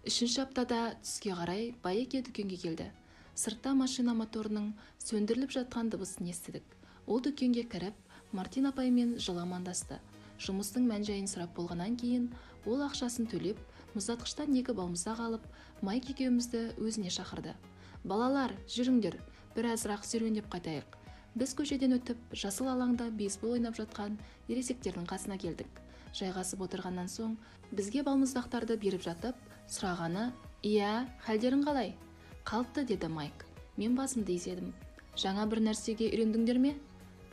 Үшінші аптада түске қарай Байеке дүкенге келді. Сыртта машина моторының сөндіріліп жатқан дыбысын естідік. Ол дүкенге кіріп, Мартин апаймен жылы амандасты. Жұмыстың мән-жайын сұрап болғаннан кейін, ол ақшасын төлеп, мұздатқыштан 2 балмұздақ алып, Майк екеумізді өзіне шақырды. «Балалар, жүріңдер, бір азырақ серуендеп қайтайық». Біз көшеден өтіп, жасыл алаңда бейсбол ойнап жатқан ересектердің қасына келдік. Жайғасып отырғаннан соң, бізге балмұздақтарды беріп жатып, сұрағаны: «Иә, хәлдерің қалай?» «Қалыпты», деді Майк. Мен басымды изедім. «Жаңа бір нәрсеге үйрендіңдер ме?»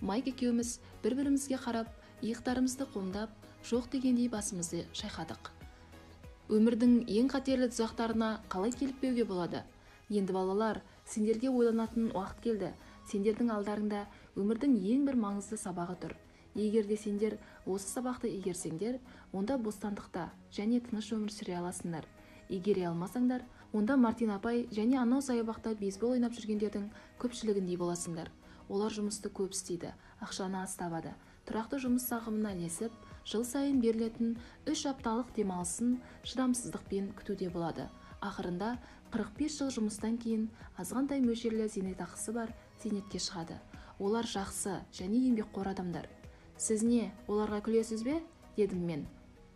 Майк екеуміз бір-бірімізге қарап, иықтарымызды қомдап, жоқ дегендей басымызды шайқадық. Өмірдің ең қатерлі тұзақтарына қалай келіп беуге болады? Енді балалар, сендерге ойланатын уақыт келді. Сендердің алдарыңда өмірдің ең бір маңызды сабағы тұр. Егер де сендер осы сабақты игерсеңдер, онда бостандықта және тыныш өмір сүре аласыңдар. Игере алмасаңдар, онда Мартин апай және анау саябақта бейсбол ойнап жүргендердің көпшілігіндей боласыңдар. Олар жұмысты көп істейді, ақшаны аз табады. Тұрақты жұмыс ағымына ілесіп, жыл сайын берілетін 3 апталық демалысын шыдамсыздықпен күтуде болады. Ақырында 45 жыл жұмыстан кейін азғантай мөлшерлі зейнетақысы бар зейнетке шығады. Олар жақсы және еңбекқор адамдар. «Сіз не, оларға күлесіз бе?» дедім мен.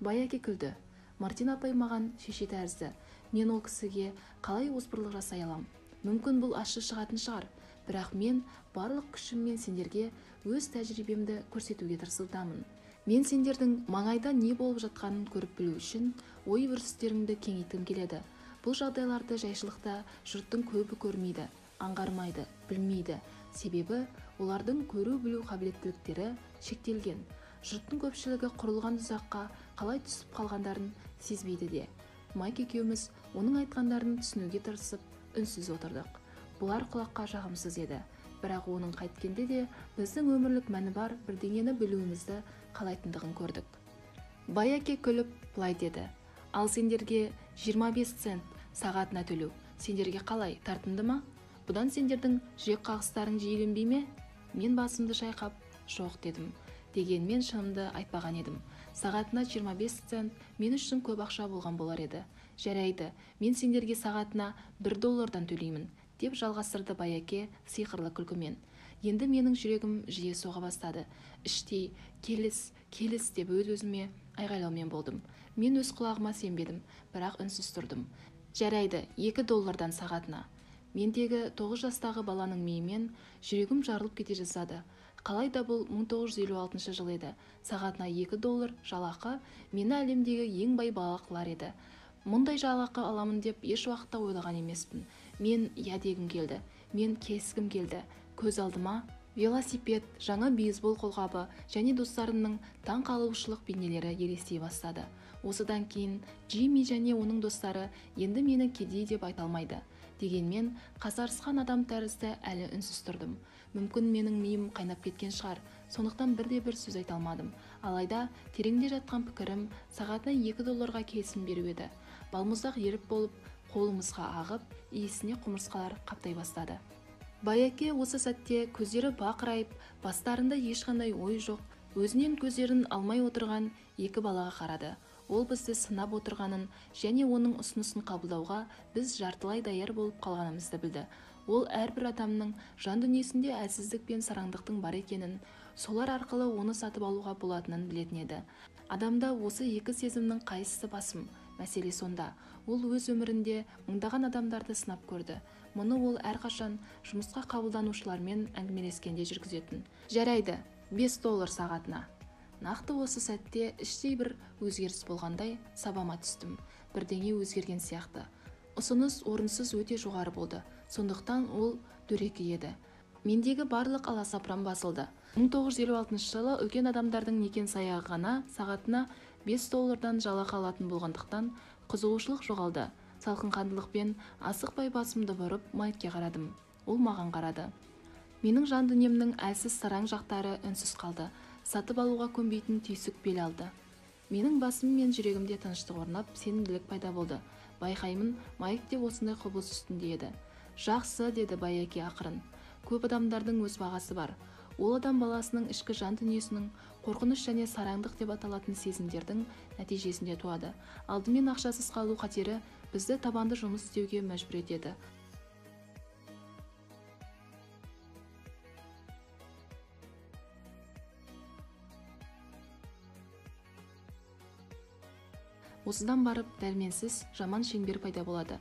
Байеке күлді. Мартин апай маған шеше тәрізді. Мен ол кісіге қалай озбырлық жасай алам? Мүмкін бұл ащы шығатын шығар, бірақ мен барлық күшіммен сендерге өз тәжірибемді көрсетуге тырысудамын. Мен сендердің маңайда не болып жатқанын көріп білу үшін ой-өрістеріңді кеңейткім келеді. Бұл жағдайларды жайшылықта жұрттың көбі көрмейді, аңғармайды, білмейді. Себебі олардың көру-білу қабілеттіліктері шектелген. Жұрттың көпшілігі құрылған тұзаққа қалай түсіп қалғандарын сезбейді де. Майк екеуміз оның айтқандарын түсінуге тырысып, үнсіз отырдық. Бұлар құлаққа жағымсыз еді, бірақ оның қайткенде де біздің өмірлік мәні бар бірдеңені білуімізді қалайтындығын көрдік. Байеке күліп былай деді: «Ал сендерге 25 цент сағатына төлеу сендерге қалай, тартынды ма? Бұдан сендердің жүрек қағыстарың жиіленбей ме?» Мен басымды шайқап, «Жоқ» дедім. Дегенмен шынымды айтпаған едім. Сағатына 25 цент мен үшін көп ақша болған болар еді. «Жарайды, мен сендерге сағатына $1 төлеймін», деп жалғастырды Байеке сиқырлы күлкімен. Енді менің жүрегім жиі соға бастады. Іштей «Келіс, келіс» деп өз-өзіме айғайлаумен болдым. Мен өз құлағыма сенбедім, бірақ үнсіз тұрдым. «Жарайды, $2 сағатына». Мендегі 9 жастағы баланың миымен жүрегім жарылып кете жаздады. Қалайда бұл 1956 жыл еді. Сағатына $2 жалақы мені әлемдегі ең бай бала қылар еді. Мұндай жалақы аламын деп еш уақытта ойлаған емеспін. Мен иә дегім келді. Мен келіскім келді. Көз алдыма велосипед, жаңа бейсбол қолғабы және достарымның таң қалушылық бейнелері елестей бастады. Осыдан кейін Джимми және оның достары енді мені кедей деп айта алмайды. Дегенмен қасарысқан адам тәрізді әлі үнсіз тұрдым. Мүмкін менің миым қайнап кеткен шығар, сондықтан бірде-бір сөз айта алмадым. Алайда тереңде жатқан пікірім сағатына $2 келісім беру еді. Балмұздақ еріп болып, қолымызға ағып, иісіне құмырсқалар қаптай бастады. Байеке осы сәтте көздері бақырайып, бастарында ешқандай ой жоқ, өзінен көздерін алмай отырған 2 балаға қарады. Ол бізді сынап отырғанын және оның ұсынысын қабылдауға біз жартылай даяр болып қалғанымызды білді. Ол әрбір адамның жан дүниесінде әлсіздік пен сараңдықтың бар екенін, солар арқылы оны сатып алуға болатынын білетін еді. Адамда осы 2 сезімнің қайсысы басым? Мәселе сонда. Ол өз өмірінде мыңдаған адамдарды сынап көрді. Мұны ол әрқашан жұмысқа қабылданушылармен әңгімелескенде жүргізетін. «Жарайды, $5 сағатына». Нақты осы сәтте іштей бір өзгеріс болғандай сабама түстім. Бірдеңе өзгерген сияқты. Ұсыныс орынсыз өте жоғары болды. Сондықтан ол дөрекі еді. Мендегі барлық аласапыран басылды. 1956 жылы үлкен адамдардың некен саяғы ғана сағатына $5 жалақы алатын болғандықтан қызығушылық жоғалды. Салқынқандылықпен асықпай басымды бұрып Майкке қарадым. Ол маған қарады. Менің жан дүниемнің әлсіз сараң жақтары үнсіз қалды. Сатып алуға көнбейтін түйсік бел алды. Менің басым мен жүрегімде тыныштық орнап, сенімділік пайда болды. Байқаймын, Майк те осындай құбылыс үстінде еді. «Жақсы», деді Байеке ақырын. «Көп адамдардың өз бағасы бар. Ол адам баласының ішкі жан дүниесінің қорқыныш және сараңдық деп аталатын сезімдердің нәтижесінде туады. Алдымен ақшасыз қалу қатері бізді табанды жұмыс істеуге мәжбүр етеді. Осыдан барып дәрменсіз жаман шеңбер пайда болады.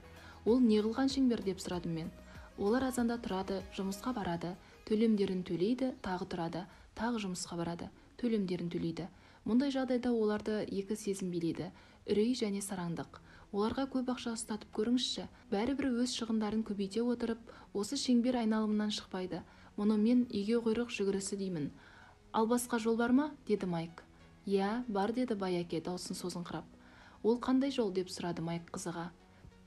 Ол неғылған шеңбер деп сұрадым мен. Олар азанда тұрады, жұмысқа барады, төлемдерін төлейді, тағы тұрады, тағы жұмысқа барады, төлемдерін төлейді. Мұндай жағдайда оларды екі сезім билейді: үрей және сараңдық. Оларға көп ақша ұстатып көріңізші. Бәрібір өз шығындарын көбейте отырып, осы шеңбер айналымынан шықпайды. Мұны мен үйге құйрық жүгірісі деймін. Ал басқа жол бар ма? Деді Майк. Иә, бар, деді Байяке даусын созыңқырап. Ол қандай жол деп сұрады Майк қызыға.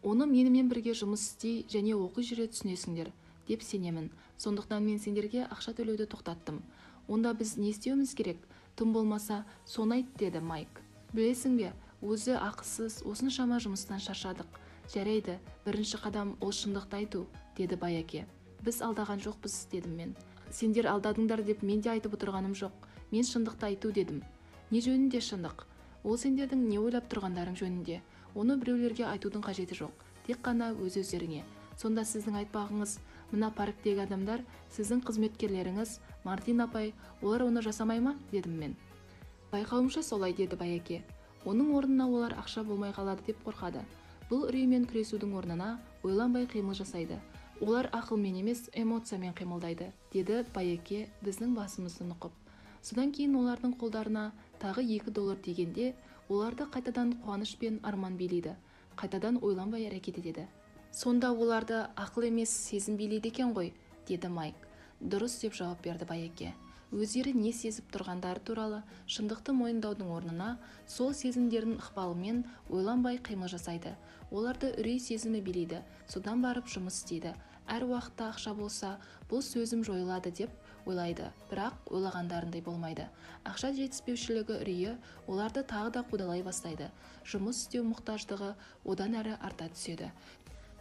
Оны менімен бірге жұмыс істей және оқи жүре түсінесіңдер деп сенемін. Сондықтан мен сендерге ақша төлеуді тоқтаттым. Онда біз не істеуіміз керек? Тым болмаса соны айт, деді Майк. Білесің бе, өзі ақысыз осыншама жұмыстан шаршадық. Жарайды, бірінші қадам ол шындықты айту, деді Байяке. Біз алдаған жоқпыз, дедім мен. Сендер алдадыңдар деп мен де айтып отырғаным жоқ. Мен шындықты айту дедім. Не жөнінде шындық? Ол сендердің не ойлап тұрғандарың жөнінде. Оны біреулерге айтудың қажеті жоқ, тек қана өз-өздеріңе. Сонда сіздің айтпағыңыз, мына парктегі адамдар, сіздің қызметкерлеріңіз, Мартин апай, олар оны жасамай ма? Дедім мен. Байқауымша солай, деді Байяке. Оның орнына олар ақша болмай қалады деп қорқады. Бұл үреймен күресудің орнына ойланбай қимыл жасайды. Олар ақылмен емес, эмоциямен қимылдайды, деді Байяке біздің басымызды нұқып. Содан кейін олардың қолдарына тағы $2 тигенде, оларды қайтадан қуаныш пен арман билейді. Қайтадан ойланбай әрекет етеді. Сонда оларды ақыл емес, сезім билейді екен ғой, деді Майк. Дұрыс, деп жауап берді Байяке. Өздері не сезіп тұрғандары туралы шындықты мойындаудың орнына сол сезімдердің ықпалымен ойланбай қимыл жасайды. Оларды үрей сезімі билейді, содан барып жұмыс істейді. Әр уақытта ақша болса, бұл сөзім жойылады деп ойлайды, бірақ ойлағандарындай болмайды. Ақша жетіспеушілігі үрейі оларды тағы да қудалай бастайды. Жұмыс істеу мұқтаждығы одан әрі арта түседі.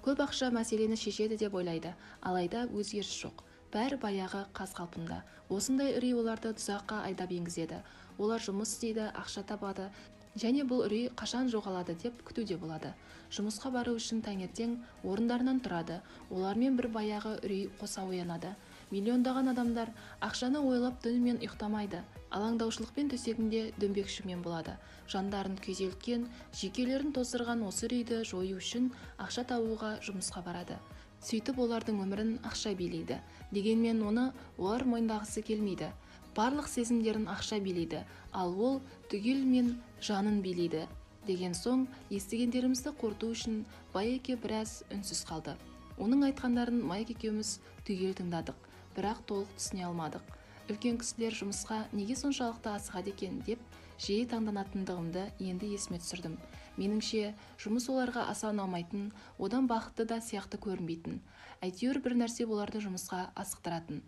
Көп ақша мәселені шешеді деп ойлайды, алайда өзгеріс жоқ. Бәрі баяғы қаз қалпында. Осындай үрей оларды тұзаққа айдап енгізеді. Олар жұмыс істейді, ақша табады, және бұл үрей қашан жоғалады деп күтуде болады. Жұмысқа бару үшін таңертең орындарынан тұрады. Олармен бір баяғы үрей қоса оянады. Миллиондаған адамдар ақшаны ойлап түнімен ұйықтамайды. Алаңдаушылықпен төсегінде дөңбекшімен болады. Жандарын күйзелткен, жүйкелерін тоздырған осы үрейді жою үшін ақша табуға жұмысқа барады. Сөйтіп олардың өмірін ақша билейді. Дегенмен оны олар мойындағысы келмейді. Барлық сезімдерін ақша билейді, ал ол түгелмен жанын билейді. Деген соң, естігендерімізді қорыту үшін Байяке біраз үнсіз қалды. Оның айтқандарын Майк екеуміз түгел тыңдадық, бірақ толық түсіне алмадық. Үлкен кісілер жұмысқа неге соншалықты асығады екен деп жиі таңданатындығымды енді есіме түсірдім. Меніңше, жұмыс оларға аса ұнамайтын, одан бақытты да сияқты көрінбейтін. Әйтеуір бір нәрсе оларды жұмысқа асықтыратын.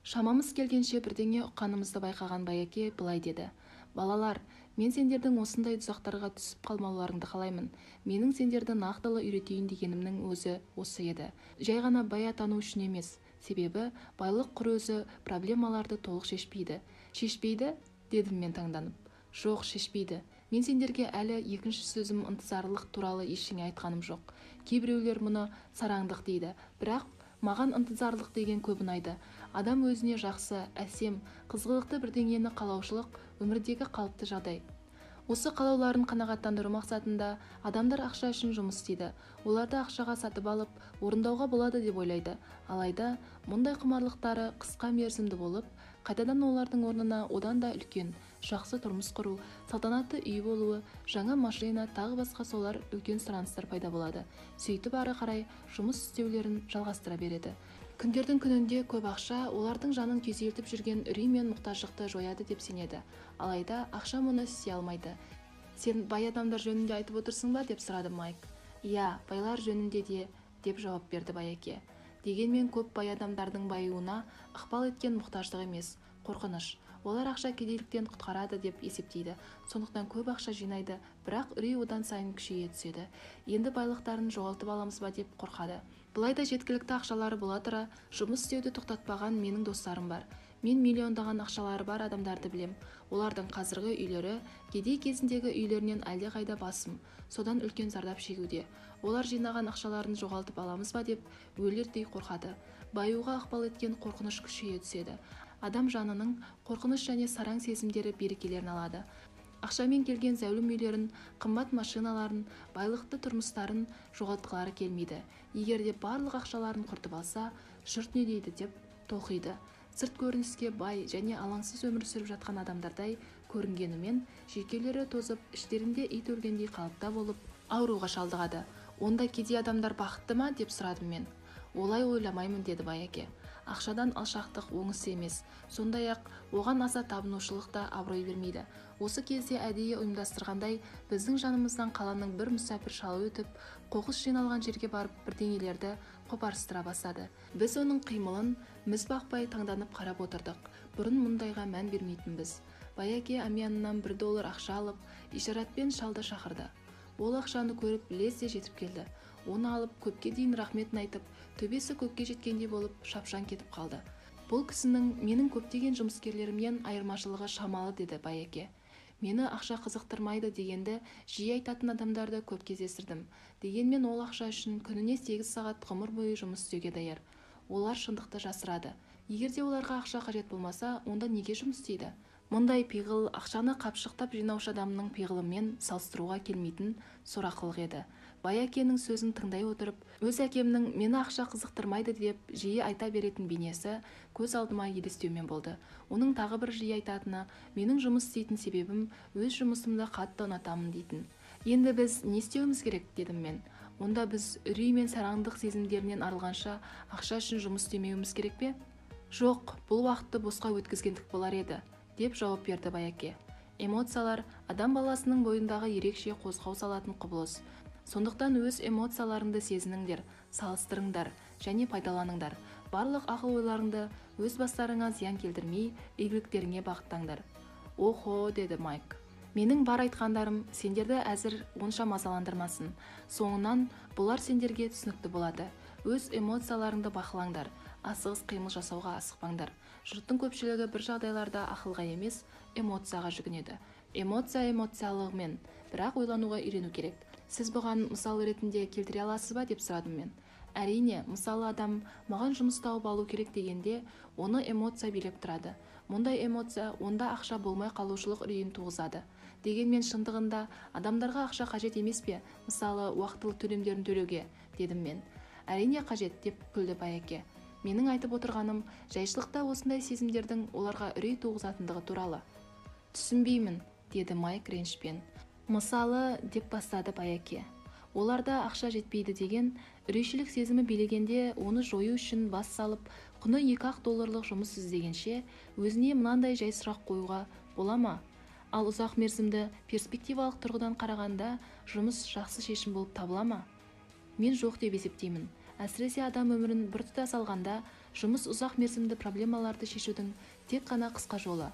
Шамамыз келгенше бірдеңе ұққанымызды байқаған Байяке былай деді. Балалар, мен сендердің осындай тұзақтарға түсіп қалмауларыңды қалаймын. Менің сендерді нақтылы үйретейін дегенімнің өзі осы еді. Жай ғана бая тану үшін емес. Себебі байлық құр өзі проблемаларды толық шешпейді. Шешпейді? Дедім мен таңданып. Жоқ, шешпейді. Мен сендерге әлі екінші сөзім ынтызарлық туралы ештеңе айтқаным жоқ. Кейбіреулер мұны сараңдық дейді, бірақ маған ынтызарлық деген көп ұнайды. Адам өзіне жақсы, әсем, қызғылықты бірдеңені қалаушылық өмірдегі қалыпты жағдай. Осы қалауларын қанағаттандыру мақсатында адамдар ақша үшін жұмыс істейді. Оларды ақшаға сатып алып, орындауға болады деп ойлайды. Алайда, мұндай құмарлықтары қысқа мерзімді болып, қайтадан олардың орнына одан да үлкен, жақсы тұрмыс құру, салтанатты үй болуы, жаңа машина, тағы басқа солар үлкен сұраныстар пайда болады. Сөйтіп ары қарай жұмыс істеулерін жалғастыра береді. Күндердің күнінде көп ақша олардың жанын күйзелтіп жүрген үрей мен мұқтаждықты жояды деп сенеді. Алайда ақша мұны істей алмайды. Сен бай адамдар жөнінде айтып отырсың ба, деп сұрады Майк. Иә, байлар жөнінде де, деп жауап берді Байяке. Дегенмен көп бай адамдардың баюына ықпал еткен мұқтаждық емес, қорқыныш. Олар ақша кедейліктен құтқарады деп есептейді. Сондықтан көп ақша жинайды, бірақ үрей одан сайын күшейе түседі. Енді байлықтарын жоғалтып аламыз ба деп қорқады. Бұлайда жеткілікті ақшалары бола тұра, жұмыс істеуді тоқтатпаған менің достарым бар. Мен миллиондаған ақшалары бар адамдарды білем. Олардың қазіргі үйлері кедей кезіндегі үйлерінен әлдеқайда басым, содан үлкен зардап шегуде. Олар жинаған ақшаларын жоғалтып аламыз ба деп өлердей қорқады. Баюға ықпал еткен қорқыныш күшейе түседі. Адам жанының қорқыныш және сараң сезімдері берекелерін алады. Ақшамен келген зәулім үйлерін, қымбат машиналарын, байлықты тұрмыстарын жоғалтқылары келмейді. Егер де барлық ақшаларын құртып алса, жұрт не дейді деп толқиды. Сырт көрініске бай және алаңсыз өмір сүріп жатқан адамдардай көрінгенімен, жүйкелері тозып, іштерінде ит өлгендей қалыпта болып, ауруға шалдығады. Онда кедей адамдар бақытты ма деп сұрадым мен. Олай ойламаймын, деді Байеке. Ақшадан алшақтық оңысы емес, сондай-ақ оған аса табынушылық та абырой бермейді. Осы кезде әдейі ұйымдастырғандай, біздің жанымыздан қаланың бір мүсәпір шалы өтіп, қоқыс жиналған жерге барып бірдеңелерді қопарыстыра бастады. Біз оның қимылын міз бақпай таңданып қарап отырдық. Бұрын мұндайға мән бермейтінбіз. Байеке әмиянынан $1 ақша алып, ишаратпен шалды шақырды. Ол ақшаны көріп лезде жетіп келді. Оны алып көпке дейін рахметін айтып, төбесі көкке жеткендей болып шапшаң кетіп қалды. Бұл кісінің менің көптеген жұмыскерлерімнен айырмашылығы шамалы, деді Байеке. Мені ақша қызықтырмайды дегенді жиі айтатын адамдарды көп кездестірдім. Дегенмен ол ақша үшін күніне 8 сағат ғұмыр бойы жұмыс істеуге даяр. Олар шындықты жасырады. Егерде оларға ақша қажет болмаса, онда неге жұмыс істейді? Мұндай пиғыл ақшаны қапшықтап жинаушы адамның пиғылымен салыстыруға келмейтін сорақылық еді. Байекенің сөзін тыңдай отырып, өз әкемнің мені ақша қызықтырмайды деп жиі айта беретін бейнесі көз алдыма елестеумен болды. Оның тағы бір жиі айтатыны, менің жұмыс істейтін себебім өз жұмысымды қатты ұнатамын дейтін. Енді біз не істеуіміз керек, дедім мен. Онда біз үрей мен сараңдық сезімдерінен арылғанша ақша үшін жұмыс істемеуіміз керек пе? Жоқ, бұл уақытты босқа өткізгендік болар еді, деп жауап берді Байеке. Эмоциялар адам баласының бойындағы ерекше қозғау салатын құбылыс. Сондықтан өз эмоцияларыңды сезініңдер, салыстырыңдар және пайдаланыңдар. Барлық ақыл-ойларыңды өз бастарыңа зиян келтірмей, игіліктеріңе бағыттаңдар. Охо, деді Майк. Менің бар айтқандарым сендерді әзір онша мазаландырмасын. Соңынан бұлар сендерге түсінікті болады. Өз эмоцияларыңды бақылаңдар. Асығыс қимыл жасауға асықпаңдар. Жұрттың көпшілігі бір жағдайларда ақылға емес, эмоцияға жүгінеді. Эмоция эмоциялығымен, бірақ ойлануға үйрену керек. Сіз бұған мысал ретінде келтіре аласыз ба, деп сұрадым мен. Әрине, мысалы адам маған жұмыс тауып алу керек дегенде, оны эмоция билеп тұрады. Мұндай эмоция онда ақша болмай қалушылық үрейін туғызады. Дегенмен шындығында адамдарға ақша қажет емес пе? Мысалы, уақытылы төлемдерін төлеуге, дедім мен. Әрине қажет, деп күлді Байеке. Менің айтып отырғаным жайшылықта осындай сезімдердің оларға үрей туғызатындығы туралы. Түсінбеймін, деді Майк ренішпен. Мысалы, деп бастады Байеке. Оларда ақша жетпейді деген үрейшілік сезімі билегенде оны жою үшін бас салып, құны $2 жұмыс іздегенше өзіне мынандай жай сұрақ қоюға бола ма? Ал ұзақ мерзімді перспективалық тұрғыдан қарағанда жұмыс жақсы шешім болып табыла ма? Мен жоқ деп есептеймін. Әсіресе адам өмірін біртұтас алғанда жұмыс ұзақ мерзімді проблемаларды шешудің тек қана қысқа жолы.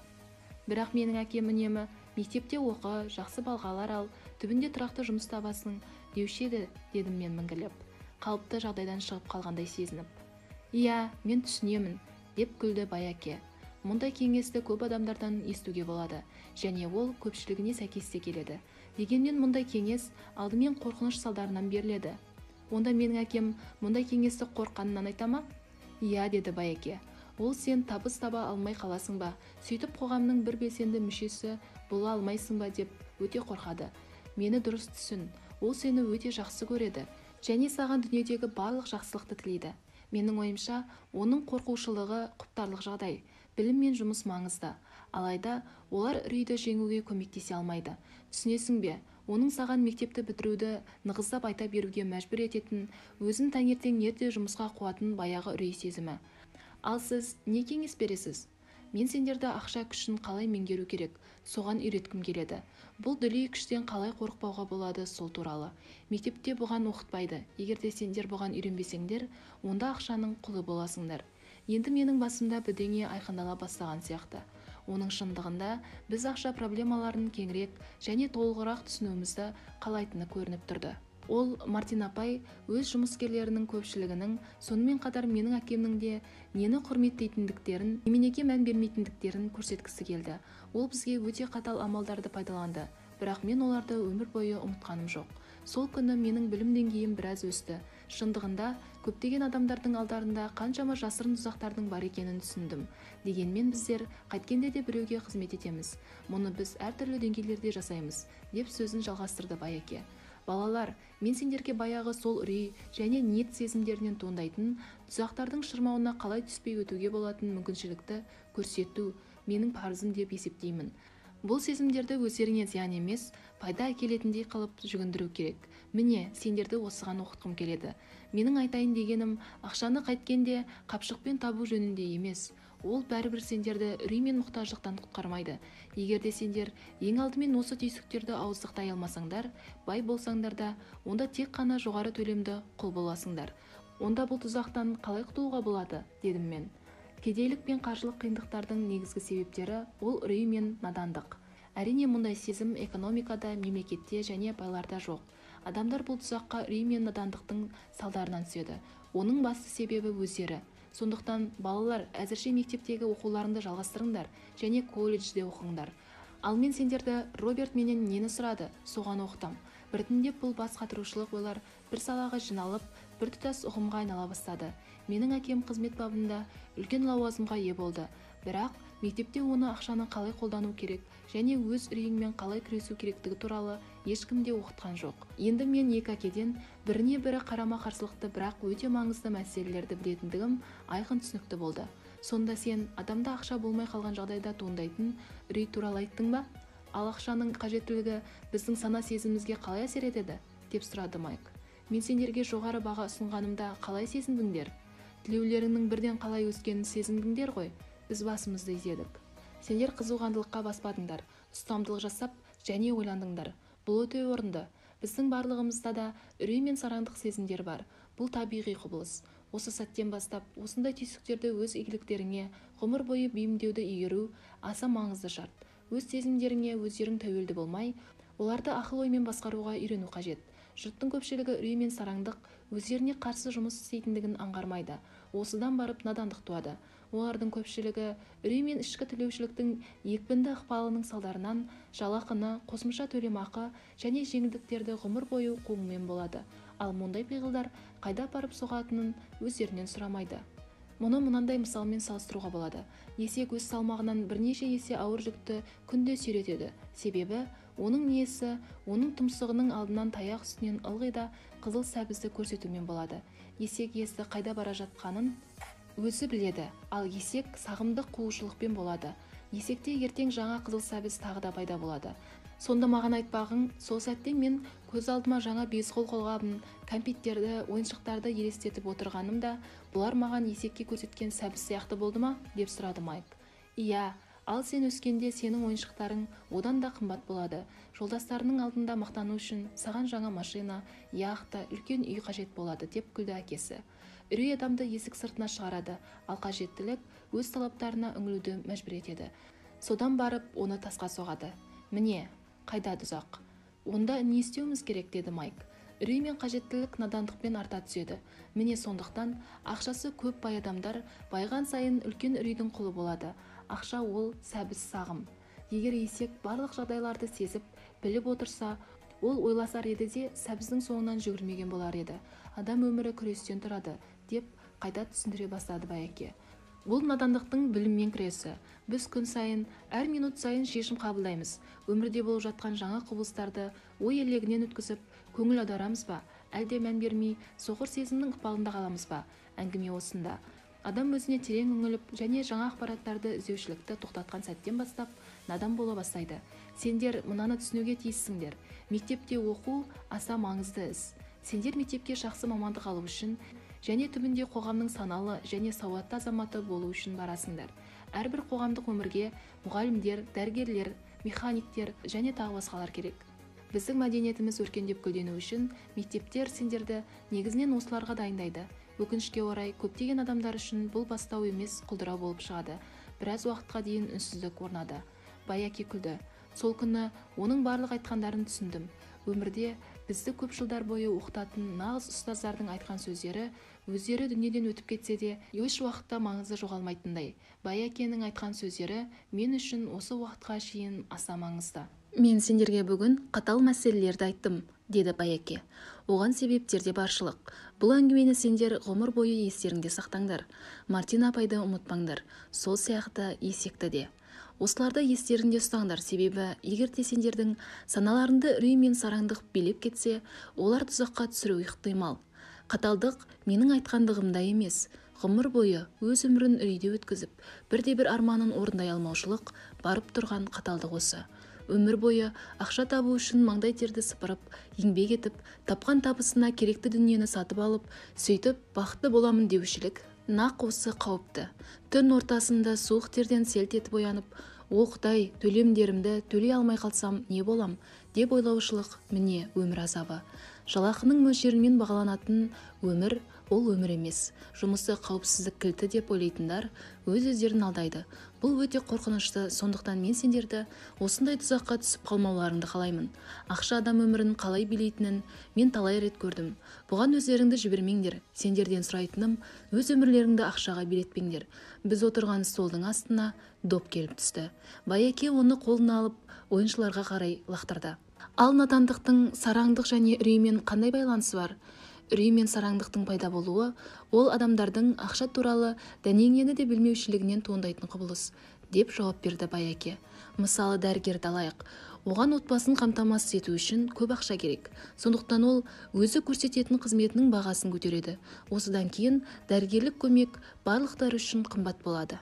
Бірақ менің әкем үнемі мектепте оқы, жақсы балғалар ал, түбінде тұрақты жұмыс табасың деуші еді, дедім мен мінгіліп, қалыпты жағдайдан шығып қалғандай сезініп. Иә, мен түсінемін, деп күлді Байеке. Мұндай кеңесті көп адамдардан естуге болады, және ол көпшілігіне сәйкес те келеді. Дегенмен мұндай кеңес алдымен қорқыныш салдарынан беріледі. Онда менің әкем мұндай кеңесті қорққанынан айта ма? Иә, деді Байеке. Ол сен табыс таба алмай қаласың ба, сөйтіп қоғамның бір белсенді мүшесі бола алмайсың ба деп өте қорқады. Мені дұрыс түсін, ол сені өте жақсы көреді және саған дүниедегі барлық жақсылықты тілейді. Менің ойымша, оның қорқушылығы құптарлық жағдай, білім мен жұмыс маңызды. Алайда, олар үрейді жеңуге көмектесе алмайды. Түсінесің бе? Оның саған мектепті бітіруді нығыздап айта беруге мәжбүр ететін, өзін таңертең ерте жұмысқа қуатын баяғы үрей сезімі. Ал сіз не кеңес бересіз? Мен сендерді ақша күшін қалай меңгеру керек, соған үйреткім келеді. Бұл дүлей күштен қалай қорықпауға болады, сол туралы. Мектепте бұған оқытпайды. Егерде сендер бұған үйренбесеңдер, онда ақшаның құлы боласыңдар. Енді менің басымда бірдеңе айқындала бастаған сияқты. Оның шындығында біз ақша проблемаларын кеңірек және толығырақ түсінуімізді қалайтыны көрініп тұрды. Ол Мартин апай өз жұмыскерлерінің көпшілігінің, сонымен қатар менің әкемнің де нені құрметтейтіндіктерін, неменеге мән бермейтіндіктерін көрсеткісі келді. Ол бізге өте қатал амалдарды пайдаланды, бірақ мен оларды өмір бойы ұмытқаным жоқ. Сол күні менің білім деңгейім біраз өсті. Шындығында, көптеген адамдардың алдарында қаншама жасырын тұзақтардың бар екенін түсіндім. Дегенмен біздер қайткенде де біреуге қызмет етеміз. Мұны біз әртүрлі деңгейлерде жасаймыз, деп сөзін жалғастырды Байеке. Балалар, мен сендерге баяғы сол үрей және ниет сезімдерінен туындайтын тұзақтардың шырмауына қалай түспей өтуге болатын мүмкіншілікті көрсету менің парызым деп есептеймін. Бұл сезімдерді өздеріңе зиян емес, пайда әкелетіндей қылып жүгіндіру керек. Міне, сендерді осыған оқытқым келеді. Менің айтайын дегенім, ақшаны қайткенде қапшықпен табу жөнінде емес. Ол бәрібір сендерді үрей мен мұқтаждықтан құтқармайды. Егер де сендер ең алдымен осы түйсіктерді ауыздықтай алмасаңдар, бай болсаңдар да, онда тек қана жоғары төлемді құл боласыңдар. Онда бұл тұзақтан қалай құтылуға болады, дедім мен. Кедейлік пен қаржылық қиындықтардың негізгі себептері ол үрей мен надандық. Әрине, мұндай сезім экономикада, мемлекетте және байларда жоқ. Адамдар бұл тұзаққа үрей мен надандықтың салдарынан түседі. Оның басты себебі өздері. Сондықтан балалар, әзірше мектептегі оқуларыңды жалғастырыңдар және колледжде оқыңдар. Ал мен сендерді Роберт менен нені сұрады, соған оқытам. Біртіндеп бұл бас қатырушылық ойлар бір салаға жиналып, бір тұтас ұғымға айнала бастады. Менің әкем қызмет бабында үлкен лауазымға ие болды. Бірақ мектепте оны ақшаны қалай қолдану керек және өз үрейіңмен қалай күресу керектігі туралы ешкім де оқытқан жоқ. Енді мен екі әкеден біріне бірі қарама-қарсылықты, бірақ өте маңызды мәселелерді білетіндігім айқын түсінікті болды. Сонда сен адамда ақша болмай қалған жағдайда туындайтын үрей туралы айттың ба? Ал ақшаның қажеттілігі біздің сана сезімімізге қалай әсер етеді? Деп сұрады Майк. Мен сендерге жоғары баға ұсынғанымда қалай сезіндіңдер? Тілеулеріңнің бірден қалай өскенін сезіндіңдер ғой? Біз басымызды изедік. Сендер қызуғандылыққа баспадыңдар, ұстамдылық жасап және ойландыңдар. Бұл өте орынды. Біздің барлығымызда да үрей мен сараңдық сезімдер бар. Бұл табиғи құбылыс. Осы сәттен бастап осындай түйсіктерді өз игіліктеріңе ғұмыр бойы бейімдеуді игеру аса маңызды шарт. Өз сезімдеріңе өздерің тәуелді болмай, оларды ақыл оймен басқаруға үйрену қажет. Жұрттың көпшілігі үрей мен сараңдық өздеріне қарсы жұмыс істейтіндігін аңғармайды. Осыдан барып надандық туады. Олардың көпшілігі үрей мен ішкі тілеушіліктің екпінді ықпалының салдарынан жалақыны, қосымша төлемақы және жеңілдіктерді ғұмыр бойы қуумен болады. Ал мұндай пиғылдар қайда барып соғатынын өздерінен сұрамайды. Мұны мынандай мысалмен салыстыруға болады. Есек өз салмағынан бірнеше есе ауыр жүкті күнде сүйретеді. Себебі оның иесі оның тұмсығының алдынан таяқ үстінен ылғи да қызыл сәбізді көрсетумен болады. Есек иесі қайда бара жатқанын өзі біледі, ал есек сағымдық қуушылықпен болады. Есекте ертең жаңа қызыл сәбіз тағы да пайда болады. Сонда маған айтпағың, сол сәтте мен көз алдыма жаңа бейсқол қолғабын, кәмпиттерді, ойыншықтарды елестетіп отырғанымда, бұлар маған есекке көрсеткен сәбіз сияқты болды ма? Деп сұрады Майк. Иә, ал сен өскенде сенің ойыншықтарың одан да қымбат болады. Жолдастарының алдында мақтану үшін саған жаңа машина, яхта, үлкен үй қажет болады, деп күлді әкесі. Үрей адамды есік сыртына шығарады, ал қажеттілік өз талаптарына үңілуді мәжбүр етеді. Содан барып оны тасқа соғады. Міне, қайда тұзақ? Онда не істеуіміз керек, деді Майк. Үрей мен қажеттілік надандықпен арта түседі. Міне сондықтан ақшасы көп бай адамдар байған сайын үлкен үрейдің құлы болады. Ақша ол сәбіз сағым. Егер есек барлық жағдайларды сезіп, біліп отырса, ол ойласар еді де сәбіздің соңынан жүгірмеген болар еді. Адам өмірі күрестен тұрады, деп қайта түсіндіре бастады Байеке. Бұл надандықтың біліммен күресі. Біз күн сайын, әр минут сайын шешім қабылдаймыз. Өмірде болып жатқан жаңа құбылыстарды ой елегінен өткізіп, көңіл аударамыз ба, әлде мән бермей, соқыр сезімнің ықпалында қаламыз ба? Әңгіме осында. Адам өзіне терең үңіліп және жаңа ақпараттарды іздеушілікті тоқтатқан сәттен бастап, надан бола бастайды. Сендер мынаны түсінуге тиіссіңдер. Мектепте оқу аса маңызды іс. Сендер мектепке жақсы мамандық алу үшін және түбінде қоғамның саналы және сауатты азаматы болу үшін барасыңдар. Әрбір қоғамдық өмірге мұғалімдер, дәрігерлер, механиктер және тағы басқалар керек. Біздің мәдениетіміз өркендеп гүлдену үшін мектептер сендерді негізінен осыларға дайындайды. Өкінішке орай, көптеген адамдар үшін бұл бастау емес, құлдырау болып шығады. Біраз уақытқа дейін үнсіздік орнады. Байеке күлді. Сол күні оның барлық айтқандарын түсіндім. Өмірде Бізді көп жылдар бойы оқытатын нағыз ұстаздардың айтқан сөздері өздері дүниеден өтіп кетсе де еш уақытта маңызы жоғалмайтындай. Байекенің айтқан сөздері мен үшін осы уақытқа шейін аса маңызды. Мен сендерге бүгін қатал мәселелерді айттым, деді Байеке. Оған себептер де баршылық. Бұл әңгімені сендер ғұмыр бойы естеріңде сақтаңдар. Мартина апайды ұмытпаңдар. Сол сияқты есекті де. Осыларды естеріңде ұстаңдар, себебі егер де сендердің саналарыңды үрей мен сараңдық билеп кетсе, олар тұзаққа түсіруі ықтимал. Қаталдық менің айтқандығымда емес. Ғұмыр бойы өз өмірін үрейде өткізіп, бірде-бір арманын орындай алмаушылық барып тұрған қаталдық осы. Өмір бойы ақша табу үшін маңдай терді сыпырып, еңбек етіп, тапқан табысына керекті дүниені сатып алып, сөйтіп бақытты боламын деушілік нақ осы қауіпті. Түн ортасында суық терден селт етіп оянып, о Құдай, төлемдерімді төлей алмай қалсам не болам деп ойлаушылық міне өмір азабы. Жалақының мөлшерімен бағаланатын өмір ол өмір емес. Жұмысы қауіпсіздік кілті деп ойлайтындар өз-өздерін алдайды. Бұл өте қорқынышты, сондықтан мен сендерді осындай тұзаққа түсіп қалмауларыңды қалаймын. Ақша адам өмірін қалай билейтінін мен талай рет көрдім. Бұған өздеріңді жібермеңдер. Сендерден сұрайтыным, өз өмірлеріңді ақшаға билетпеңдер. Біз отырған столдың астына доп келіп түсті. Байеке оны қолына алып, ойыншыларға қарай лақтырды. Ал надандықтың сараңдық және үреймен қандай байланысы бар? Үрей мен сараңдықтың пайда болуы ол адамдардың ақша туралы дәнеңені де білмеушілігінен туындайтын құбылыс, деп жауап берді Байеке. Мысалы, дәрігерді алайық. Оған отбасын қамтамасыз ету үшін көп ақша керек. Сондықтан ол өзі көрсететін қызметінің бағасын көтереді. Осыдан кейін дәрігерлік көмек барлықтары үшін қымбат болады.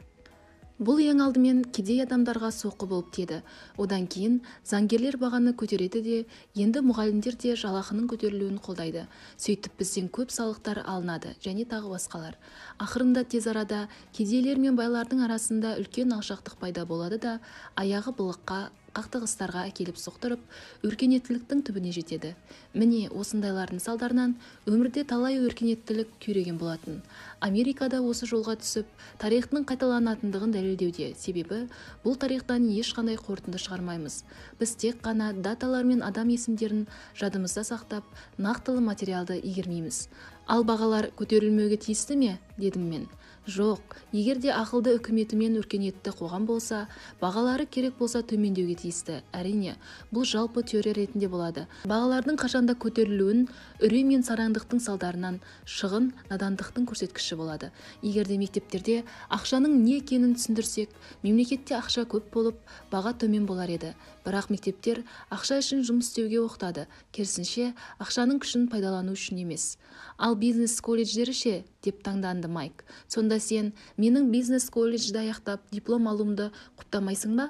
Бұл ең алдымен кедей адамдарға соққы болып тиеді. Одан кейін заңгерлер бағаны көтереді де, енді мұғалімдер де жалақының көтерілуін қолдайды. Сөйтіп бізден көп салықтар алынады және тағы басқалар. Ақырында тез арада кедейлер мен байлардың арасында үлкен алшақтық пайда болады да, аяғы былыққа, қақтығыстарға әкеліп соқтырып, өркениеттіліктің түбіне жетеді. Міне осындайлардың салдарынан өмірде талай өркениеттілік күйреген болатын. Америкада осы жолға түсіп, тарихтың қайталанатындығын дәлелдеуде, себебі бұл тарихтан ешқандай қорытынды шығармаймыз. Біз тек қана даталар мен адам есімдерін жадымызда сақтап, нақтылы материалды игермейміз. Ал бағалар көтерілмеуге тиісті ме? Дедім мен. Жоқ, егер де ақылды үкіметі мен өркениетті қоғам болса, бағалары керек болса төмендеуге тиісті. Әрине, бұл жалпы теория ретінде болады. Бағалардың қашанда көтерілуін үрей мен сараңдықтың салдарынан шығын надандықтың көрсеткіші болады. Егер де мектептерде ақшаның не екенін түсіндірсек, мемлекетте ақша көп болып, баға төмен болар еді. Бірақ мектептер ақша үшін жұмыс істеуге оқытады. Керісінше, ақшаның күшін пайдалану үшін емес. Ал бизнес колледждері ше? Деп таңданды Майк. Сонда сен менің бизнес колледжді аяқтап диплом алуымды құптамайсың ба?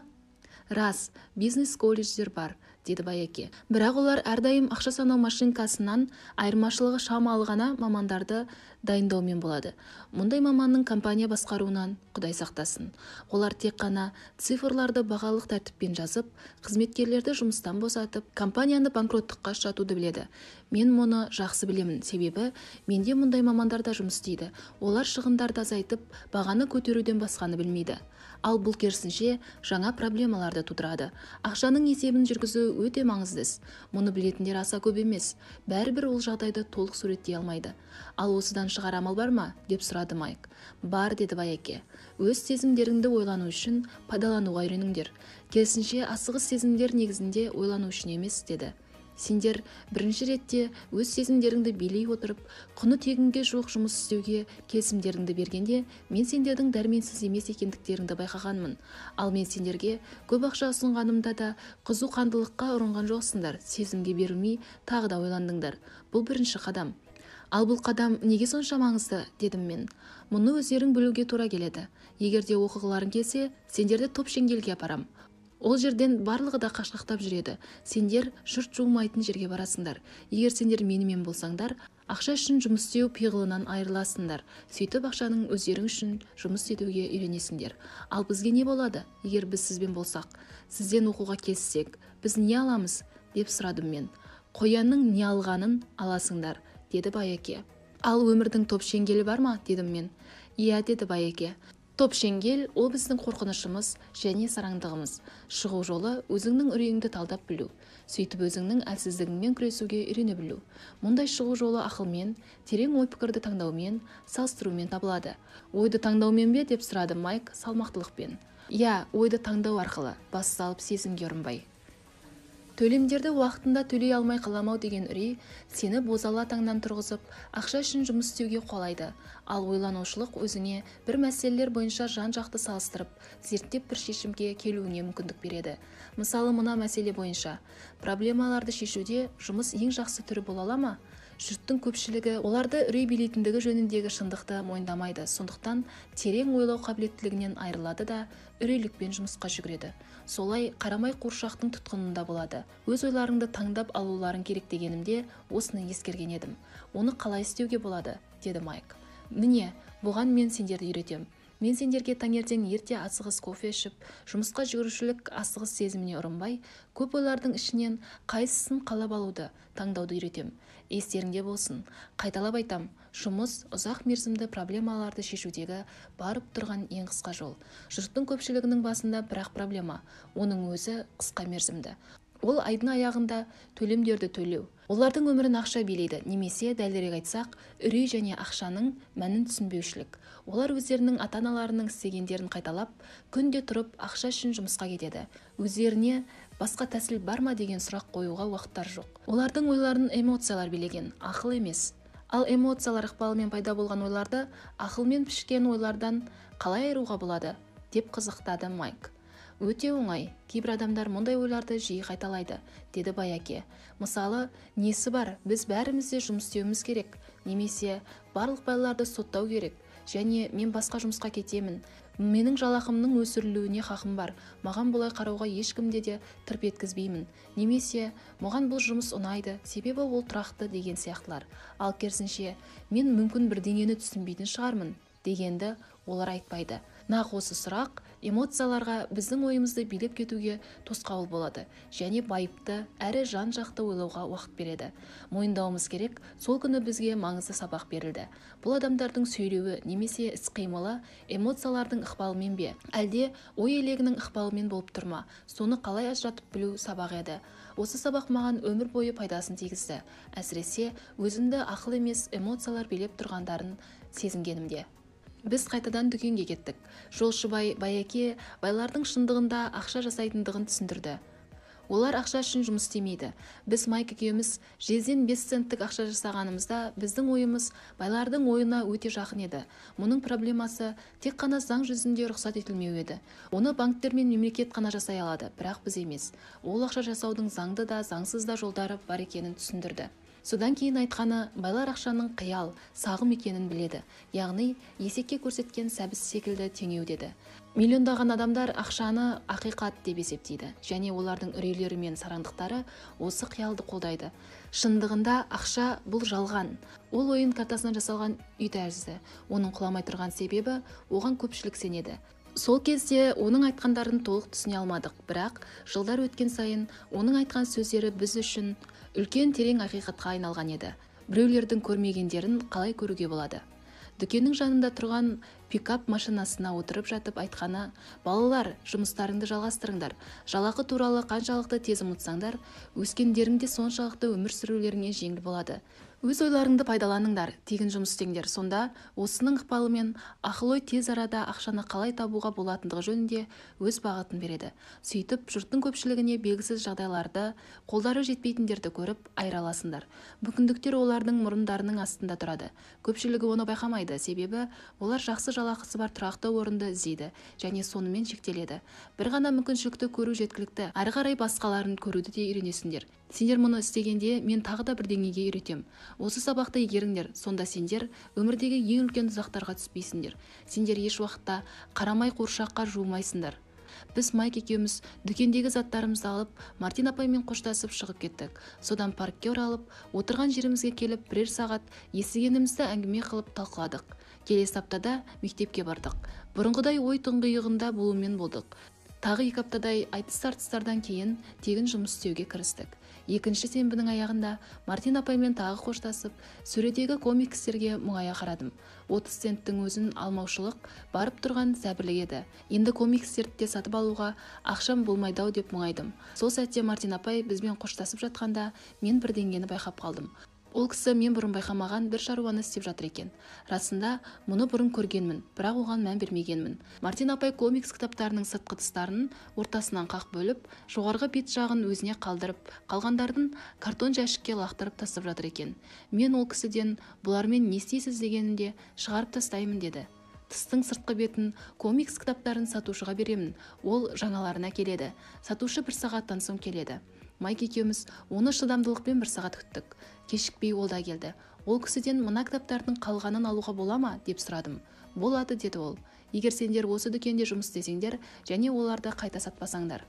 Рас, бизнес колледждер бар, деді Байеке. Бірақ олар әрдайым ақша санау машинкасынан айырмашылығы шамалы ғана мамандарды дайындаумен болады. Мұндай маманның компания басқаруынан Құдай сақтасын. Олар тек қана цифрларды бағалық тәртіппен жазып, қызметкерлерді жұмыстан босатып, компанияны банкроттыққа ұшыратуды біледі. Мен мұны жақсы білемін, себебі менде мұндай мамандарда жұмыс істейді. Олар шығындарды азайтып, бағаны көтеруден басқаны білмейді. Ал бұл керісінше жаңа проблемаларды тудырады. Ақшаның есебін жүргізу өте маңызды іс. Мұны білетіндер аса көп емес. Бәрібір ол жағдайды толық суреттей алмайды. Ал осыдан шығар амал бар ма? Деп сұрады Майк. Бар, деді Байеке. Өз сезімдеріңді ойлану үшін пайдалануға үйреніңдер. Керісінше асығыс сезімдер негізінде ойлану үшін емес, деді. Сендер бірінші ретте өз сезімдеріңді билей отырып, құны тегінге жоқ жұмыс істеуге келісімдеріңді бергенде, мен сендердің дәрменсіз емес екендіктеріңді байқағанмын. Ал мен сендерге көп ақша ұсынғанымда да қызу қандылыққа ұрынған жоқсыңдар, сезімге берілмей тағы да ойландыңдар. Бұл бірінші қадам. Ал бұл қадам неге сонша маңызды, дедім мен. Мұны өздерің білуге тура келеді. Егер де оқығыларың келсе, сендерді топ шеңгелге апарам. Ол жерден барлығы да қашқақтап жүреді. Сендер жұрт жуымайтын жерге барасыңдар. Егер сендер менімен болсаңдар, ақша үшін жұмыс істеу пиғылынан айырыласыңдар. Сөйтіп ақшаның өздерің үшін жұмыс етуге үйренесіңдер. Ал бізге не болады, егер біз сізбен болсақ? Сізден оқуға келіссек, біз не аламыз? Деп сұрадым мен. Қоянның не алғанын аласыңдар, деді Байеке. Ал өмірдің топ шеңгелі бар ма? Дедім мен. Иә, деді Байеке. Топ шеңгел – ол біздің қорқынышымыз және сараңдығымыз. Шығу жолы өзіңнің үрейіңді талдап білу. Сөйтіп өзіңнің әлсіздігіңмен күресуге үйрене білу. Мұндай шығу жолы ақылмен, терең ой-пікірді таңдаумен, салыстырумен табылады. Ойды таңдаумен бе деп сұрады Майк салмақтылықпен. Иә, ойды таңдау арқылы, бас салып сезімге ұрынбай. Төлемдерді уақытында төлей алмай қаламау деген үрей сені бозала таңнан тұрғызып, ақша үшін жұмыс істеуге қолайды. Ал ойланушылық өзіңе бір мәселелер бойынша жан-жақты салыстырып, зерттеп бір шешімге келуіңе мүмкіндік береді. Мысалы, мына мәселе бойынша проблемаларды шешуде жұмыс ең жақсы түрі бола ала ма? Жұрттың көпшілігі оларды үрей билейтіндігі жөніндегі шындықты мойындамайды. Сондықтан терең ойлау қабілеттілігінен айырылады да үрейлікпен жұмысқа жүгіреді. Солай қарамай қуыршақтың тұтқынында болады. Өз ойларыңды таңдап алуларың керек дегенімде осыны ескерген едім. Оны қалай істеуге болады, деді Майк. Міне, бұған мен сендерді үйретем. Мен сендерге таңертең ерте асығыс кофе ішіп, жұмысқа жүгірушілік асығыс сезіміне ұрынбай, көп ойлардың ішінен қайсысын қалап алуды, таңдауды үйретем. Естеріңде болсын, қайталап айтам, жұмыс ұзақ мерзімді проблемаларды шешудегі барып тұрған ең қысқа жол. Жұрттың көпшілігінің басында бірақ проблема, оның өзі қысқа мерзімді. Ол айдың аяғында төлемдерді төлеу. Олардың өмірін ақша билейді, немесе дәлірек айтсақ, үрей және ақшаның мәнін түсінбеушілік. Олар өздерінің ата-аналарының істегендерін қайталап, күнде тұрып ақша үшін жұмысқа кетеді. Өздеріне басқа тәсіл бар ма деген сұрақ қоюға уақыттар жоқ. Олардың ойларын эмоциялар билеген, ақыл емес. Ал эмоциялар ықпалымен пайда болған ойларды ақылмен пішкен ойлардан қалай айыруға болады, деп қызықтады Майк. Өте оңай, кейбір адамдар мұндай ойларды жиі қайталайды, деді Баяке. Мысалы, несі бар, біз бәрімізде жұмыс істеуіміз керек, немесе барлық байларды соттау керек, және мен басқа жұмысқа кетемін. Менің жалақымның өсірілуіне хақым бар, маған бұлай қарауға ешкімде де тырп еткізбеймін. Немесе, маған бұл жұмыс ұнайды, себебі ол тұрақты деген сияқтылар. Ал керісінше, мен мүмкін бірдеңені түсінбейтін шығармын, дегенді олар айтпайды. Нақ осы сұрақ эмоцияларға біздің ойымызды билеп кетуге тосқауыл болады және байыпты әрі жан-жақты ойлауға уақыт береді. Мойындауымыз керек, сол күні бізге маңызды сабақ берілді. Бұл адамдардың сөйлеуі немесе іс-қимылы эмоциялардың ықпалымен бе, әлде ой елегінің ықпалымен болып тұрма? Соны қалай ажыратып білу сабақ еді. Осы сабақ маған өмір бойы пайдасын тигізді. Әсіресе өзімді ақыл емес эмоциялар билеп тұрғандарын сезінгенімде. Біз қайтадан дүкенге кеттік. Жолшыбай Баяке байлардың шындығында ақша жасайтындығын түсіндірді. Олар ақша үшін жұмыс істемейді. Біз Майк екеуміз жезден 5 центтік ақша жасағанымызда біздің ойымыз байлардың ойына өте жақын еді. Мұның проблемасы тек қана заң жүзінде рұқсат етілмеу еді. Оны банктер мен мемлекет қана жасай алады, бірақ біз емес. Ол ақша жасаудың заңды да, заңсыз да жолдары бар екенін түсіндірді. Содан кейін айтқаны, байлар ақшаның қиял, сағым екенін біледі. Яғни, есекке көрсеткен сәбіз секілді теңеу деді. Миллиондаған адамдар ақшаны ақиқат деп есептейді, және олардың үрейлері мен сараңдықтары осы қиялды қолдайды. Шындығында ақша бұл жалған. Ол ойын картасынан жасалған үй тәрізді. Оның құламай тұрған себебі оған көпшілік сенеді. Сол кезде оның айтқандарын толық түсіне алмадық, бірақ жылдар өткен сайын оның айтқан сөздері біз үшін үлкен терең ақиқатқа айналған еді. Біреулердің көрмегендерін қалай көруге болады? Дүкеннің жанында тұрған пикап машинасына отырып жатып айтқаны: балалар, жұмыстарыңды жалғастырыңдар. Жалақы туралы қаншалықты тез ұмытсаңдар, өскендеріңде соншалықты өмір сүрулеріңе жеңіл болады. Өз ойларыңды пайдаланыңдар, тегін жұмыс істеңдер. Сонда осының ықпалымен ақыл-ой тез арада ақшаны қалай табуға болатындығы жөнінде өз бағытын береді. Сөйтіп, жұрттың көпшілігіне белгісіз жағдайларды, қолдары жетпейтіндерді көріп айыра аласыңдар. Мүмкіндіктер олардың мұрындарының астында тұрады. Көпшілігі оны байқамайды, себебі олар жақсы жалақысы бар тұрақты орынды іздейді және сонымен шектеледі. Бір ғана мүмкіншілікті көру жеткілікті. Ары қарай басқаларын көруді де үйренесіңдер. Сендер мұны істегенде мен тағы да бірдеңеге үйретем. Осы сабақты игеріңдер, сонда сендер өмірдегі ең үлкен тұзақтарға түспейсіңдер. Сендер еш уақытта қарамай қуыршаққа жуымайсыңдар. Біз Майк екеуміз дүкендегі заттарымызды алып, Мартин апаймен қоштасып шығып кеттік. Содан паркке оралып, отырған жерімізге келіп, бірер сағат естігенімізді әңгіме қылып талқыладық. Келесі аптада мектепке бардық. Бұрынғыдай ой тұңғиығында болумен болдық. Тағы 2 аптадай айтыс-тартыстардан кейін тегін жұмыс істеуге кірістік. Екінші сенбінің аяғында Мартин апаймен тағы қоштасып, сөредегі комикстерге мұңая қарадым. 30 центтің өзін алмаушылық барып тұрған сәбірлік еді. Енді комикстерді де сатып алуға ақшам болмайды-ау деп мұңайдым. Сол сәтте Мартин апай бізбен қоштасып жатқанда мен бірдеңені байқап қалдым. Ол кісі мен бұрын байқамаған бір шаруаны істеп жатыр екен. Расында, мұны бұрын көргенмін, бірақ оған мән бермегенмін. Мартин апай комикс кітаптарының сыртқы тыстарын ортасынан қақ бөліп, жоғарғы бет жағын өзіне қалдырып, қалғандарын картон жәшікке лақтырып тастап жатыр екен. Мен ол кісіден бұлармен не істейсіз дегенімде шығарып тастаймын деді. Тыстың сыртқы бетін комикс кітаптарын сатушыға беремін. Ол жаңаларына келеді. Сатушы 1 сағаттан соң келеді. Майк екеуміз оны шыдамдылықпен 1 сағат күттік. Кешікпей ол да келді. Ол кісіден мына кітаптардың қалғанын алуға бола ма деп сұрадым. Болады деді ол. Егер сендер осы дүкенде жұмыс істесеңдер және оларды қайта сатпасаңдар.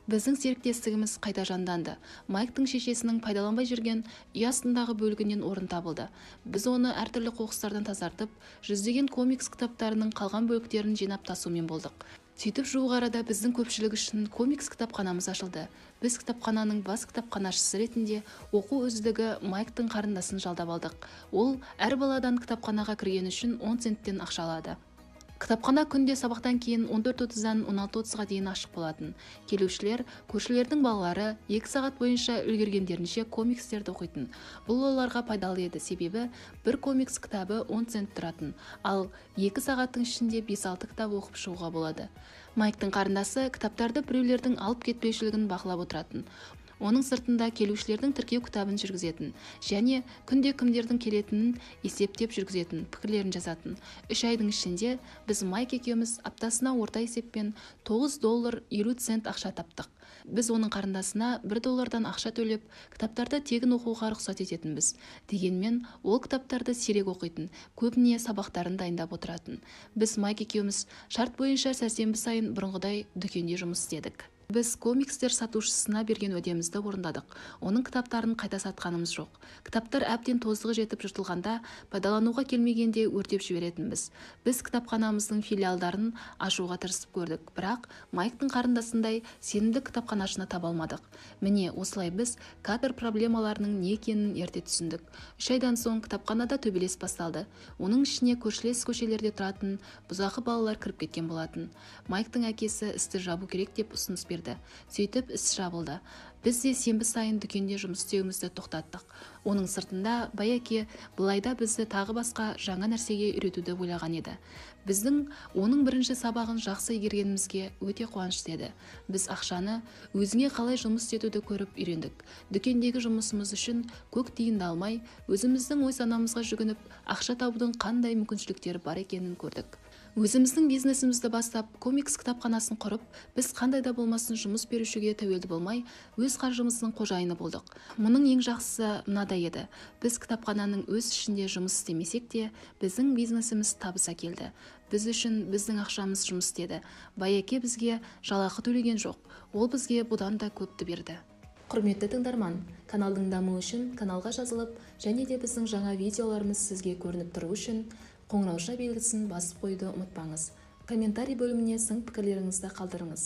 Біздің серіктестігіміз қайта жанданды. Майктың шешесінің пайдаланбай жүрген үй астындағы бөлігінен орын табылды. Біз оны әртүрлі қоқыстардан тазартып, жүздеген комикс кітаптарының қалған бөліктерін жинап тасумен болдық. Сөйтіп жуық арада біздің көпшілік үшін комикс кітапханамыз ашылды. Біз кітапхананың бас кітапханашысы ретінде оқу үздігі Майктың қарындасын жалдап алдық. Ол әр баладан кітапханаға кірген үшін 10 центтен ақша алады. Кітапхана күнде сабақтан кейін 14:30-дан 16:30-ға дейін ашық болатын. Келушілер, көршілердің балалары 2 сағат бойынша үлгергендерінше комикстерді оқитын. Бұл оларға пайдалы еді, себебі бір комикс кітабы 10 цент тұратын, ал 2 сағаттың ішінде 5-6 кітап оқып шығуға болады. Майктың қарындасы кітаптарды біреулердің алып кетпеушілігін бақылап отыратын. Оның сыртында келушілердің тіркеу кітабын жүргізетін және күнде кімдердің келетінін есептеп жүргізетін, пікірлерін жазатын. 3 айдың ішінде біз Майк екеуміз аптасына орта есеппен $9.50 ақша таптық. Біз оның қарындасына $1 ақша төлеп, кітаптарды тегін оқуға рұқсат ететінбіз. Дегенмен, ол кітаптарды сирек оқитын, көбіне сабақтарын дайындап отыратын. Біз Майк екеуміз шарт бойынша сәрсенбі сайын бұрынғыдай дүкенде жұмыс істедік. Біз комикстер сатушысына берген өдемізді орындадық. Оның кітаптарын қайта сатқанымыз жоқ. Кітаптар әбден тозығы жетіп жыртылғанда, пайдалануға келмегенде өртеп жіберетінбіз. Біз кітапханамыздың филиалдарын ашуға тырысып көрдік, бірақ Майктың қарындасындай сенімді кітапханашыны таба алмадық. Міне, осылай біз кадр проблемаларының не екенін ерте түсіндік. 3 айдан соң кітапханада төбелес басталды. Оның ішіне көршілес көшелерде тұратын бұзақы балалар кіріп кеткен болатын. Майктың әкесі істі жабу керек деп ұсыныс берді. Сөйтіп іс жабылды. Біз де сенбі сайын дүкенде жұмыс істеуімізді тоқтаттық. Оның сыртында Байеке былайда бізді тағы басқа жаңа нәрсеге үйретуді ойлаған еді. Біздің оның бірінші сабағын жақсы игергенімізге өте қуанышты еді. Біз ақшаны өзіңе қалай жұмыс істетуді көріп үйрендік. Дүкендегі жұмысымыз үшін көк тиынды алмай, өзіміздің ой-санамызға жүгініп, ақша табудың қандай мүмкіншіліктері бар екенін көрдік. Өзіміздің бизнесімізді бастап, комикс кітапханасын құрып, біз қандай да болмасын жұмыс берушіге тәуелді болмай, өз қаржымыздың қожайыны болдық. Мұның ең жақсысы мынадай еді. Біз кітапхананың өз ішінде жұмыс істемесек те, біздің бизнесіміз табыс әкелді. Біз үшін біздің ақшамыз жұмыс істеді. Байеке бізге жалақы төлеген жоқ. Ол бізге бұдан да көпті берді. Құрметті тыңдарман, каналдың дамуы үшін каналға жазылып, және де біздің жаңа видеоларымыз сізге көрініп тұру үшін қоңырауша белгісін басып қойды ұмытпаңыз. Комментарий бөліміне сын пікірлеріңізді қалдырыңыз.